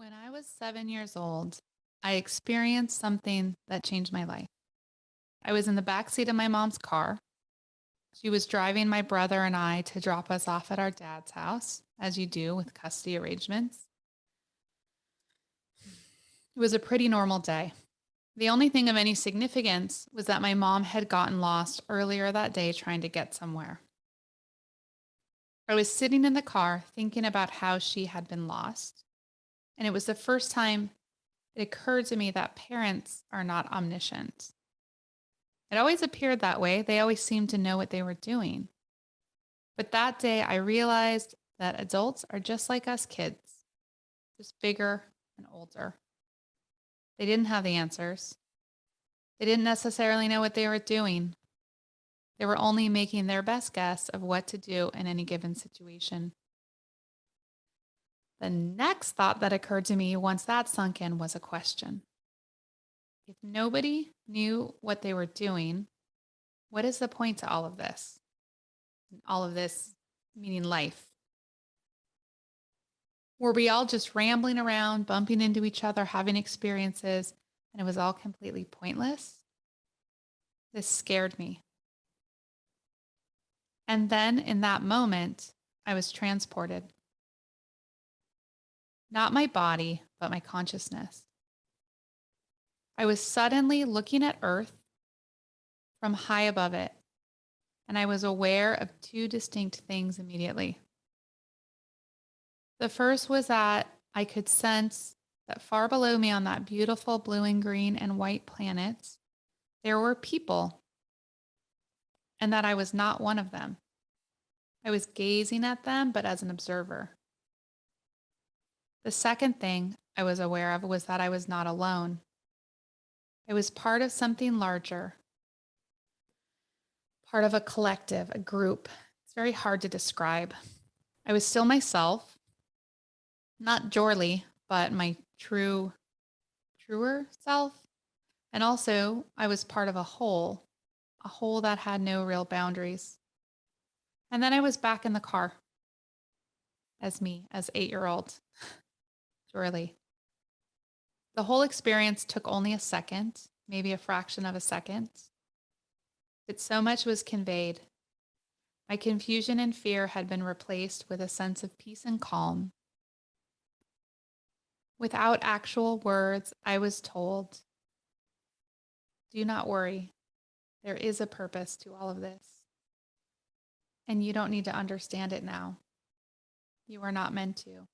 When I was 7 years old, I experienced something that changed my life. I was in the back seat of my mom's car. She was driving my brother and I to drop us off at our dad's house, as you do with custody arrangements. It was a pretty normal day. The only thing of any significance was that my mom had gotten lost earlier that day trying to get somewhere. I was sitting in the car thinking about how she had been lost, and it was the first time it occurred to me that parents are not omniscient. It always appeared that way. They always seemed to know what they were doing. But that day, I realized that adults are just like us kids, just bigger and older. They didn't have the answers. They didn't necessarily know what they were doing. They were only making their best guess of what to do in any given situation. The next thought that occurred to me once that sunk in was a question. If nobody knew what they were doing, what is the point to all of this? All of this meaning life. Were we all just rambling around, bumping into each other, having experiences, and it was all completely pointless? This scared me. And then in that moment, I was transported. Not my body, but my consciousness. I was suddenly looking at Earth from high above it, and I was aware of two distinct things immediately. The first was that I could sense that far below me on that beautiful blue and green and white planet, there were people, and that I was not one of them. I was gazing at them, but as an observer. The second thing I was aware of was that I was not alone. I was part of something larger, part of a collective, a group. It's very hard to describe. I was still myself, not Jorley, but my truer self. And also, I was part of a whole that had no real boundaries. And then I was back in the car as me, as 8-year-old Jorley. The whole experience took only a second, maybe a fraction of a second, but so much was conveyed. My confusion and fear had been replaced with a sense of peace and calm. Without actual words, I was told, do not worry. There is a purpose to all of this. And you don't need to understand it now. You are not meant to.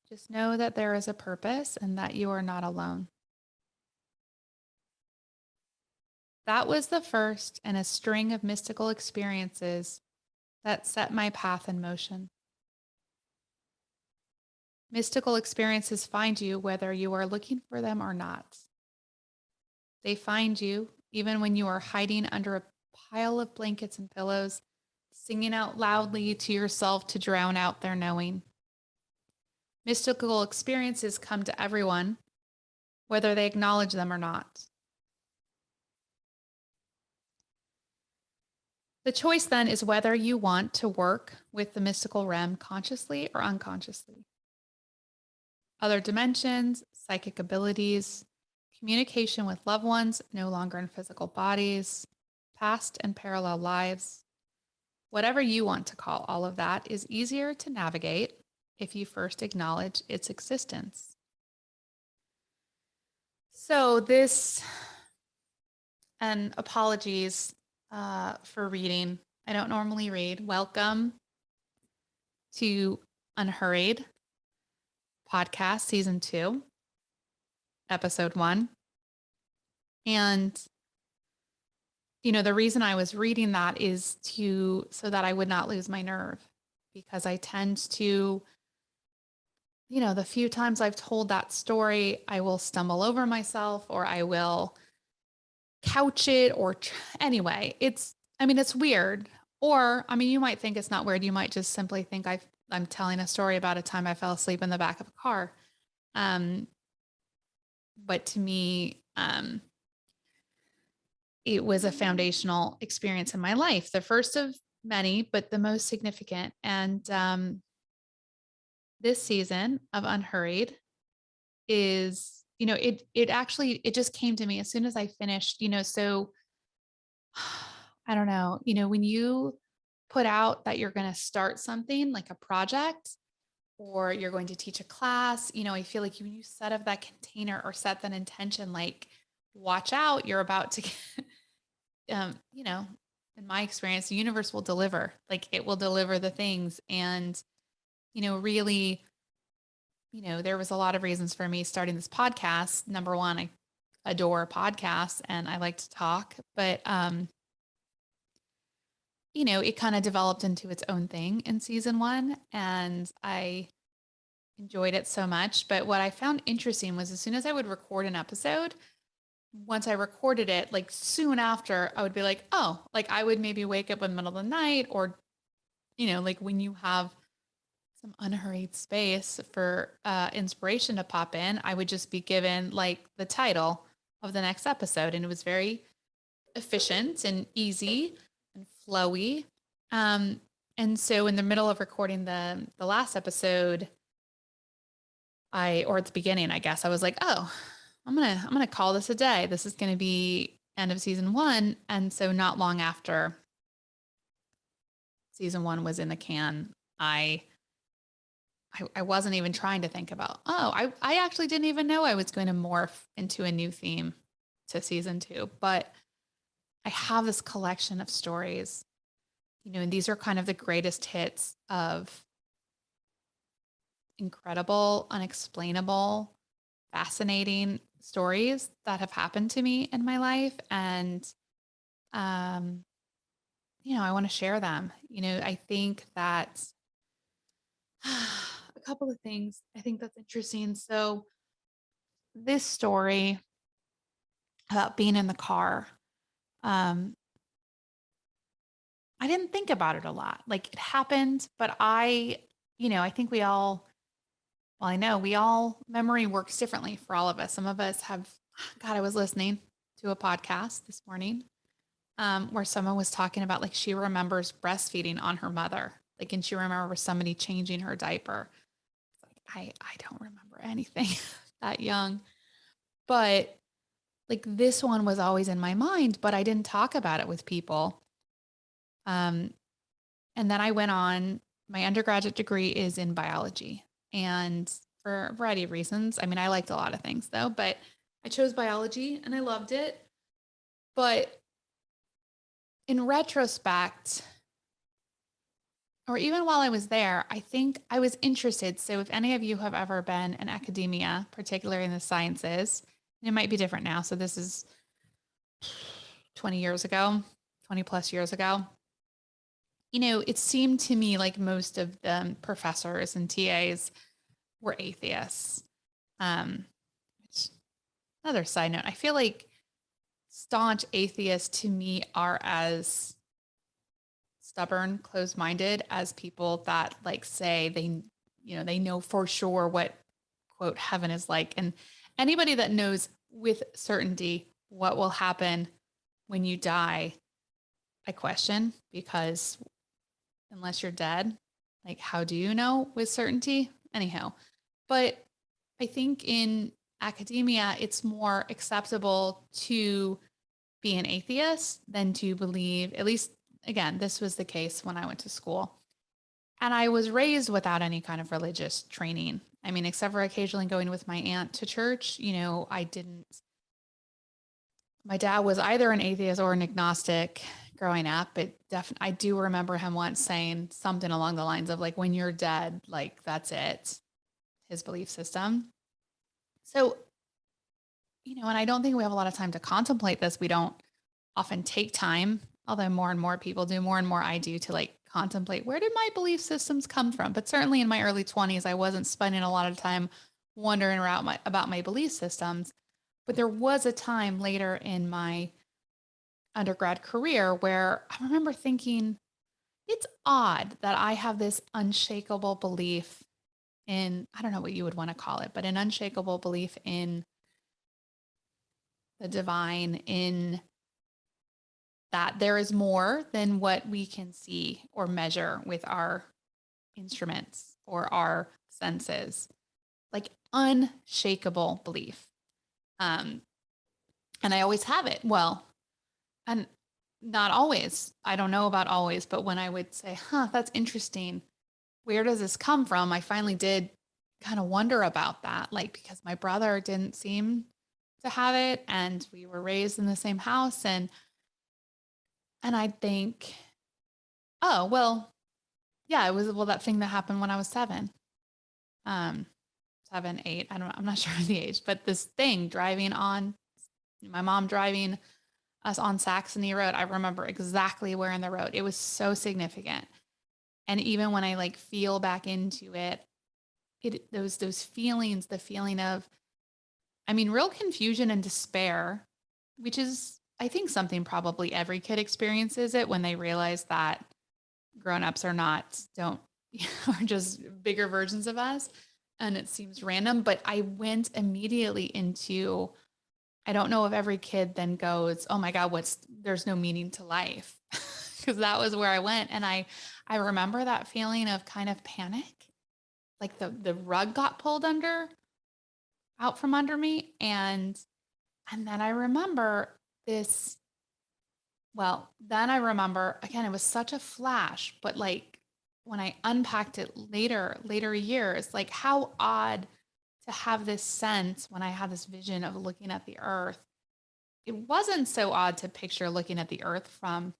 Just know that there is a purpose and that you are not alone. That was the first in a string of mystical experiences that set my path in motion. Mystical experiences find you whether you are looking for them or not. They find you even when you are hiding under a pile of blankets and pillows, singing out loudly to yourself to drown out their knowing. Mystical experiences come to everyone, whether they acknowledge them or not. The choice then is whether you want to work with the mystical realm consciously or unconsciously. Other dimensions, psychic abilities, communication with loved ones no longer in physical bodies, past and parallel lives, whatever you want to call all of that is easier to navigate if you first acknowledge its existence. So this, and apologies for reading. I don't normally read. Welcome to Unhurried podcast, season 2, episode 1. And, the reason I was reading that is so that I would not lose my nerve, because I tend to, the few times I've told that story, I will stumble over myself or I will couch it anyway, it's weird. Or, you might think it's not weird. You might just simply think I'm telling a story about a time I fell asleep in the back of a car. But to me, it was a foundational experience in my life, the first of many, but the most significant. And this season of Unhurried is, it just came to me as soon as I finished, so I don't know, when you put out that you're going to start something like a project or you're going to teach a class, I feel like when you set up that container or set that intention, like watch out, you're about to get, in my experience, the universe will deliver, like it will deliver the things. And, really, there was a lot of reasons for me starting this podcast. Number one, I adore podcasts and I like to talk, but, it kind of developed into its own thing in season one and I enjoyed it so much. But what I found interesting was as soon as I would record an episode, once I recorded it, like soon after, I would be like, oh, like I would maybe wake up in the middle of the night or, like when you have some unhurried space for inspiration to pop in, I would just be given like the title of the next episode. And it was very efficient and easy and flowy. Um, and so in the middle of recording the last episode, or at the beginning, I guess, I was like, oh, I'm gonna call this a day. This is gonna be end of season one. And so not long after season one was in the can, I wasn't even trying to think about, oh, I actually didn't even know I was going to morph into a new theme to season two. But I have this collection of stories, and these are kind of the greatest hits of incredible, unexplainable, fascinating stories that have happened to me in my life. And, um, I want to share them. I think that a couple of things I think that's interesting. So, this story about being in the car, um, I didn't think about it a lot. Like it happened, but I think I know memory works differently for all of us. Some of us have, God, I was listening to a podcast this morning where someone was talking about like she remembers breastfeeding on her mother, like, and she remembers somebody changing her diaper. Like, I don't remember anything that young, but like this one was always in my mind, but I didn't talk about it with people. Um, and then I went on, my undergraduate degree is in biology. And for a variety of reasons, I mean, I liked a lot of things though, but I chose biology and I loved it. But in retrospect, or even while I was there, I think I was interested. So if any of you have ever been in academia, particularly in the sciences, it might be different now. So this is 20 years ago, 20 plus years ago. It seemed to me like most of the professors and TAs were atheists. Which, another side note, I feel like staunch atheists to me are as stubborn, closed-minded as people that like say they know for sure what quote heaven is like. And anybody that knows with certainty what will happen when you die, I question, because unless you're dead, like how do you know with certainty? Anyhow, but I think in academia, it's more acceptable to be an atheist than to believe, at least, again, this was the case when I went to school. And I was raised without any kind of religious training. I mean, except for occasionally going with my aunt to church, I didn't. My dad was either an atheist or an agnostic growing up, but definitely I do remember him once saying something along the lines of like, when you're dead, like that's it, his belief system. So, and I don't think we have a lot of time to contemplate this. We don't often take time, although more and more people do, more and more I do, to like contemplate where did my belief systems come from. But certainly in my early 20s, I wasn't spending a lot of time wondering about my belief systems. But there was a time later in my undergrad career where I remember thinking, it's odd that I have this unshakable belief in, I don't know what you would want to call it, but an unshakable belief in the divine, in that there is more than what we can see or measure with our instruments or our senses, like unshakable belief. And I always have it. Well, and not always. I don't know about always, but when I would say, that's interesting. Where does this come from? I finally did kind of wonder about that, like, because my brother didn't seem to have it and we were raised in the same house. And I think, oh, well, yeah, it was, well, that thing that happened when I was 7, um, 7, 8, I'm not sure the age, but this thing driving on, my mom driving us on Saxony Road. I remember exactly where in the road. It was so significant. And even when I like feel back into it, those feelings, the feeling of, I mean, real confusion and despair, which is, I think, something probably every kid experiences it when they realize that grown-ups don't are just bigger versions of us. And it seems random, but I went immediately into, I don't know if every kid then goes, oh my God, there's no meaning to life. Because that was where I went. And I remember that feeling of kind of panic, like the rug got pulled out from under me. And then I remember this, well, then I remember, again, it was such a flash, but like when I unpacked it later years, like how odd to have this sense when I had this vision of looking at the earth. It wasn't so odd to picture looking at the earth from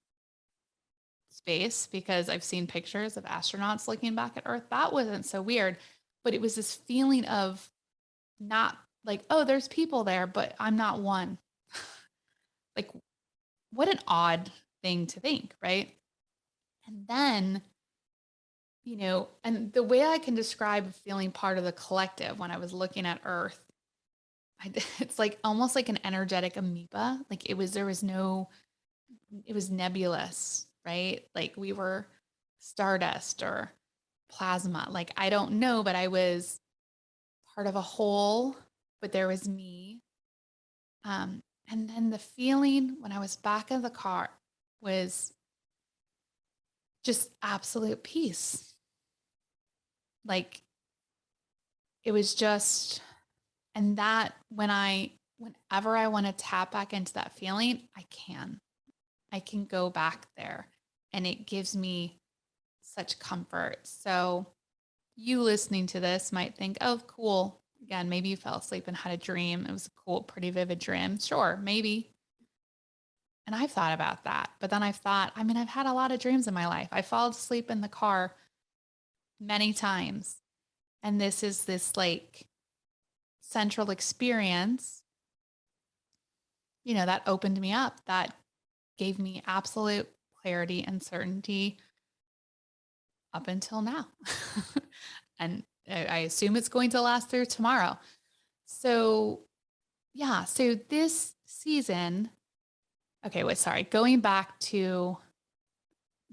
space because I've seen pictures of astronauts looking back at earth. That wasn't so weird, but it was this feeling of not like, oh, there's people there, but I'm not one. Like, what an odd thing to think, right? And then, and the way I can describe feeling part of the collective when I was looking at earth, it's like almost like an energetic amoeba. Like it was nebulous, right? Like we were stardust or plasma. Like I don't know, but I was part of a whole, but there was me. And then the feeling when I was back in the car was just absolute peace. Like it was just, and that whenever I want to tap back into that feeling, I can go back there and it gives me such comfort. So you listening to this might think, oh, cool. Again, maybe you fell asleep and had a dream. It was a cool, pretty vivid dream. Sure, maybe. And I've thought about that. But then I've thought, I mean, I've had a lot of dreams in my life. I fall asleep in the car many times. And this is this like central experience, that opened me up, that gave me absolute clarity and certainty up until now. And I assume it's going to last through tomorrow. So yeah, so this season, okay, wait, sorry, going back to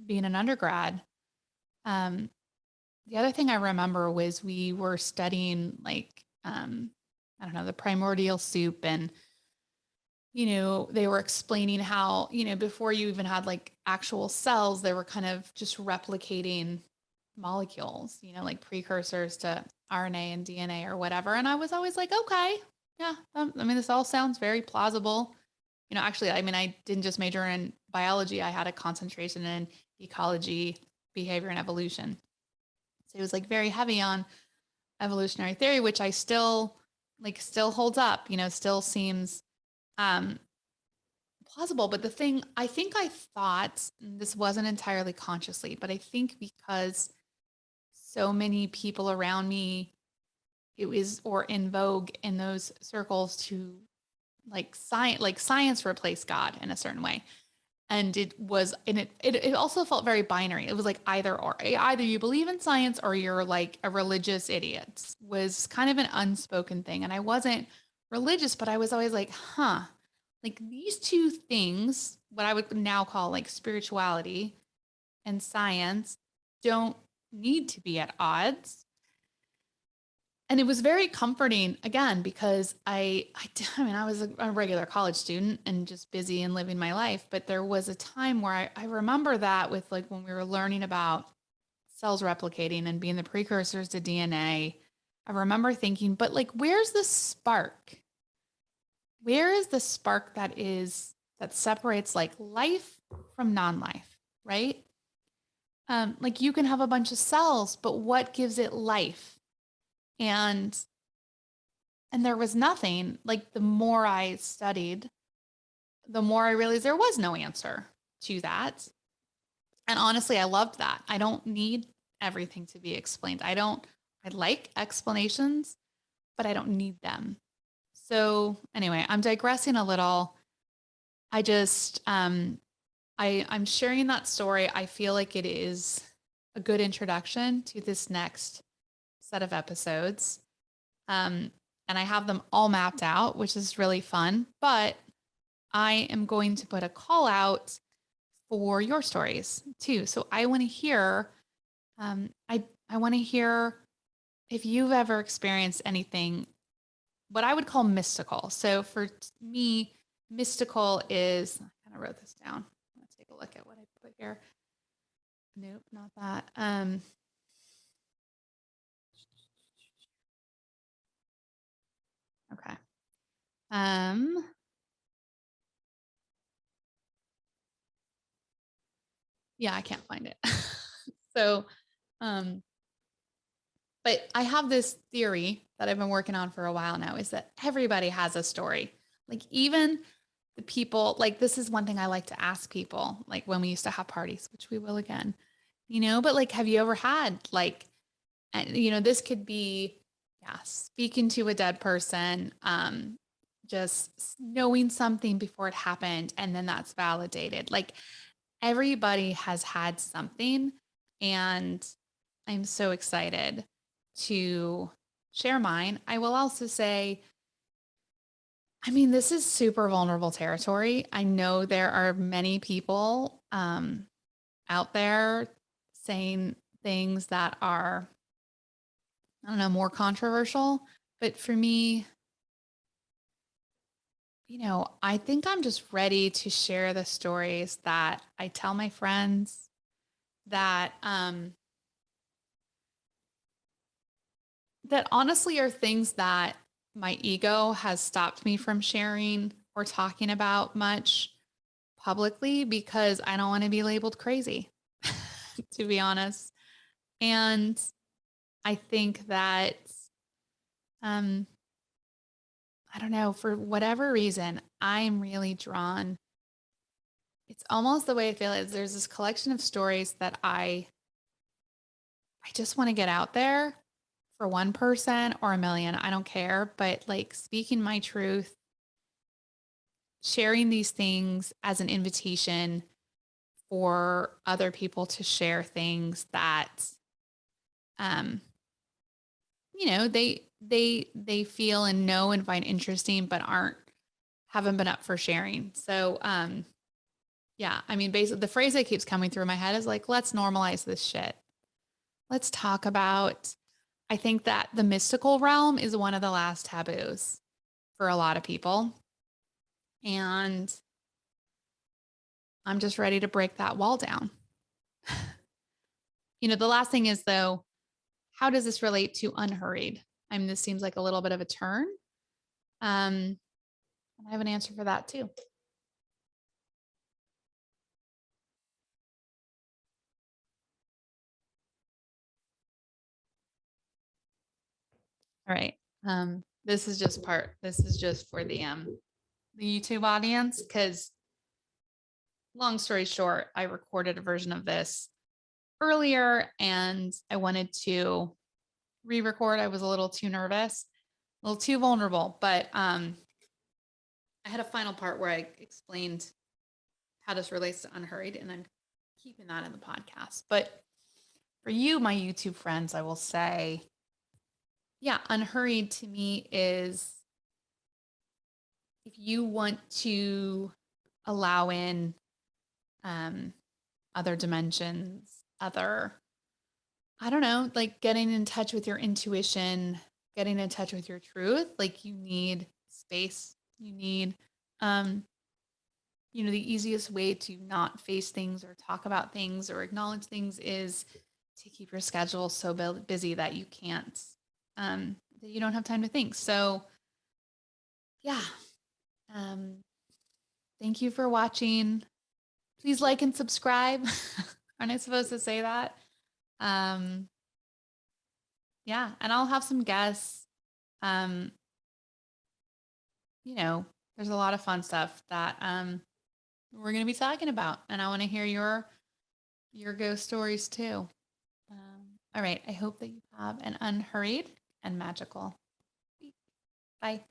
being an undergrad, the other thing I remember was we were studying like, I don't know, the primordial soup and, they were explaining how, before you even had like actual cells, they were kind of just replicating molecules, like precursors to RNA and DNA or whatever. And I was always like, okay, yeah, I mean, this all sounds very plausible. Actually, I mean, I didn't just major in biology. I had a concentration in ecology, behavior, and evolution. So it was like very heavy on evolutionary theory, which I still holds up, still seems plausible. But the thing I think I thought, and this wasn't entirely consciously, but I think because so many people around me, it was or in vogue in those circles to like science replaced God in a certain way. And it also felt very binary. It was like either or. Either you believe in science or you're like a religious idiot, was kind of an unspoken thing. And I wasn't religious, but I was always like, like these two things, what I would now call like spirituality and science, don't need to be at odds. And it was very comforting again, because I mean, I was a regular college student and just busy and living my life. But there was a time where I remember that with like when we were learning about cells replicating and being the precursors to DNA, I remember thinking, but like, where's the spark? Where is the spark that separates like life from non-life, right? Like you can have a bunch of cells, but what gives it life? And there was nothing. Like the more I studied, the more I realized there was no answer to that. And honestly, I loved that. I don't need everything to be explained. I like explanations, but I don't need them. So anyway, I'm digressing a little. I just, I'm sharing that story. I feel like it is a good introduction to this next set of episodes. And I have them all mapped out, which is really fun. But I am going to put a call out for your stories too. So I want to hear, I want to hear if you've ever experienced anything, what I would call mystical. So for me, mystical is, I kind of wrote this down. Let's take a look at what I put here. Nope, not that. Okay. Yeah, I can't find it. So, but I have this theory that I've been working on for a while now is that everybody has a story. Like even the people, like this is one thing I like to ask people, like when we used to have parties, which we will again, but like, have you ever had like, this could be, yeah, speaking to a dead person, just knowing something before it happened and then that's validated. Like everybody has had something and I'm so excited to share mine. I will also say, I mean, this is super vulnerable territory. I know there are many people out there saying things that are, I don't know, more controversial. But for me, I think I'm just ready to share the stories that I tell my friends that honestly are things that my ego has stopped me from sharing or talking about much publicly because I don't want to be labeled crazy, to be honest. And I think that, um, I don't know, for whatever reason, I'm really drawn. It's almost the way I feel is there's this collection of stories that I just want to get out there for one person or a million. I don't care, but like speaking my truth, sharing these things as an invitation for other people to share things that um they feel and know and find interesting but haven't been up for sharing. So yeah, I mean basically the phrase that keeps coming through my head is like, let's normalize this shit. Let's talk about, I think that the mystical realm is one of the last taboos for a lot of people. And I'm just ready to break that wall down. The last thing is though, how does this relate to Unhurried? I mean, this seems like a little bit of a turn. And I have an answer for that too. All right. This is just for the YouTube audience, because long story short, I recorded a version of this earlier and I wanted to re-record. I was a little too nervous, a little too vulnerable, but I had a final part where I explained how this relates to Unhurried, and I'm keeping that in the podcast. But for you, my YouTube friends, I will say, yeah, Unhurried to me is if you want to allow in other dimensions, I don't know, like getting in touch with your intuition, getting in touch with your truth, like you need space. You need, the easiest way to not face things or talk about things or acknowledge things is to keep your schedule so busy that you can't, that you don't have time to think. So yeah. Thank you for watching. Please like and subscribe. Aren't I supposed to say that? Yeah, and I'll have some guests. There's a lot of fun stuff that we're going to be talking about, and I want to hear your ghost stories too. All right, I hope that you have an unhurried and magical week. Bye.